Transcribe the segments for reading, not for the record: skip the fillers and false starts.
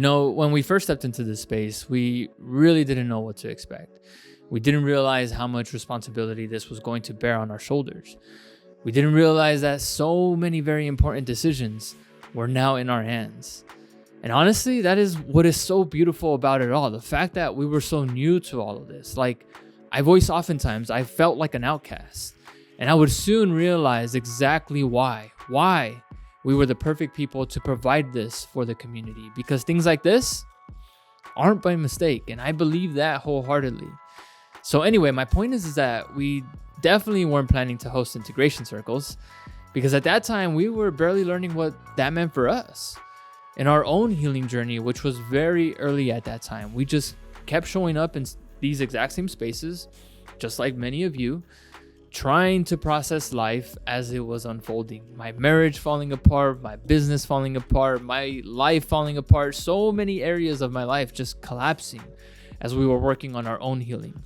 When we first stepped into this space, we really didn't know what to expect. We didn't realize how much responsibility this was going to bear on our shoulders. We didn't realize that so many very important decisions were now in our hands. And honestly, that is what is so beautiful about it all. The fact that we were so new to all of this. Like I voice oftentimes, I felt like an outcast. And I would soon realize exactly why we were the perfect people to provide this for the community. Because things like this aren't by mistake. And I believe that wholeheartedly. So anyway, my point is that we definitely weren't planning to host integration circles, because at that time we were barely learning what that meant for us. In our own healing journey, which was very early at that time, we just kept showing up in these exact same spaces, just like many of you, trying to process life as it was unfolding. My marriage falling apart, my business falling apart, my life falling apart, so many areas of my life just collapsing as we were working on our own healing.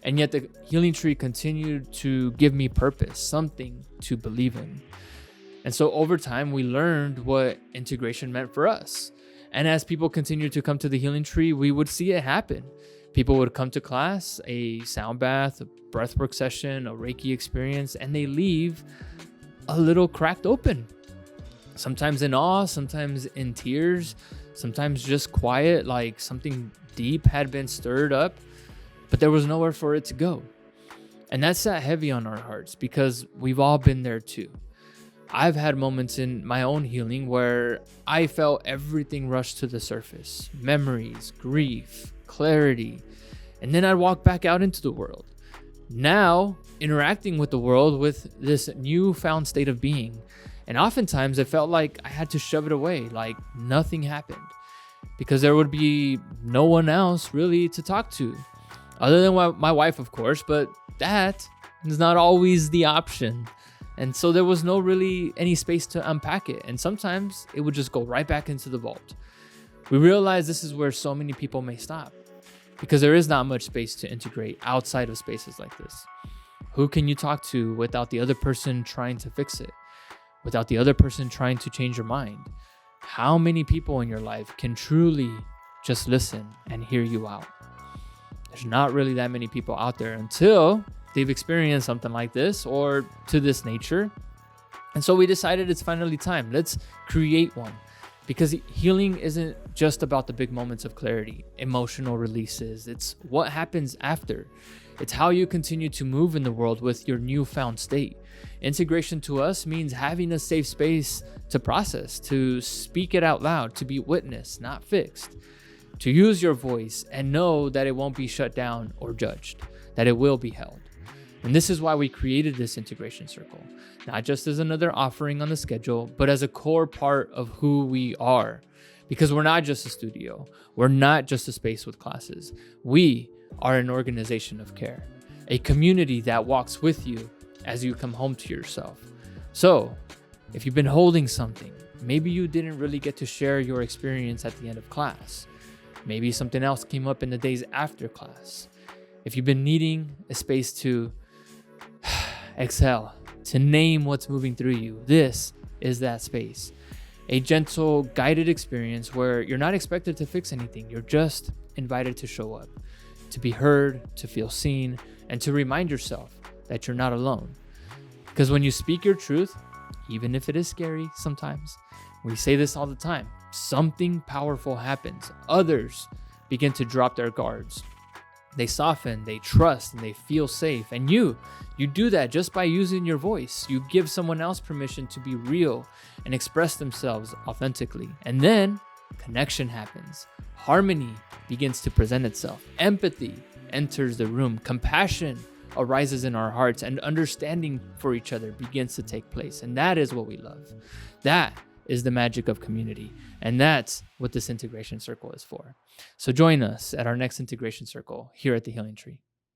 And yet the healing tree continued to give me purpose, something to believe in. And so over time, we learned what integration meant for us. And as people continued to come to the healing tree, we would see it happen. People would come to class, a sound bath, a breathwork session, a reiki experience, and they leave a little cracked open. Sometimes in awe, sometimes in tears, sometimes just quiet, like something deep had been stirred up, but there was nowhere for it to go. And that sat heavy on our hearts because we've all been there too. I've had moments in my own healing where I felt everything rush to the surface. Memories, grief, clarity. And then I'd walk back out into the world. Now, interacting with the world with this newfound state of being. And oftentimes it felt like I had to shove it away, like nothing happened. Because there would be no one else really to talk to. Other than my wife, of course, but that is not always the option. And so there was no really any space to unpack it. And sometimes it would just go right back into the vault. We realize this is where so many people may stop because there is not much space to integrate outside of spaces like this. Who can you talk to without the other person trying to fix it? Without the other person trying to change your mind? How many people in your life can truly just listen and hear you out? There's not really that many people out there until they've experienced something like this or to this nature. And so we decided it's finally time. Let's create one, because healing isn't just about the big moments of clarity, emotional releases. It's what happens after. It's how you continue to move in the world with your newfound state. Integration to us means having a safe space to process, to speak it out loud, to be witnessed, not fixed, to use your voice and know that it won't be shut down or judged, that it will be held. And this is why we created this integration circle, not just as another offering on the schedule, but as a core part of who we are. Because we're not just a studio. We're not just a space with classes. We are an organization of care, a community that walks with you as you come home to yourself. So if you've been holding something, maybe you didn't really get to share your experience at the end of class. Maybe something else came up in the days after class. If you've been needing a space to exhale, to name what's moving through you, this is that space. A gentle, guided experience where you're not expected to fix anything. You're just invited to show up, to be heard, to feel seen, and to remind yourself that you're not alone. Because when you speak your truth, even if it is scary sometimes, we say this all the time, something powerful happens. Others begin to drop their guards. They soften, they trust, and they feel safe. And you do that just by using your voice. You give someone else permission to be real and express themselves authentically. And then connection happens. Harmony begins to present itself. Empathy enters the room. Compassion arises in our hearts, and understanding for each other begins to take place. And that is what we love. That is the magic of community. And that's what this integration circle is for. So join us at our next integration circle here at the Healing Tree.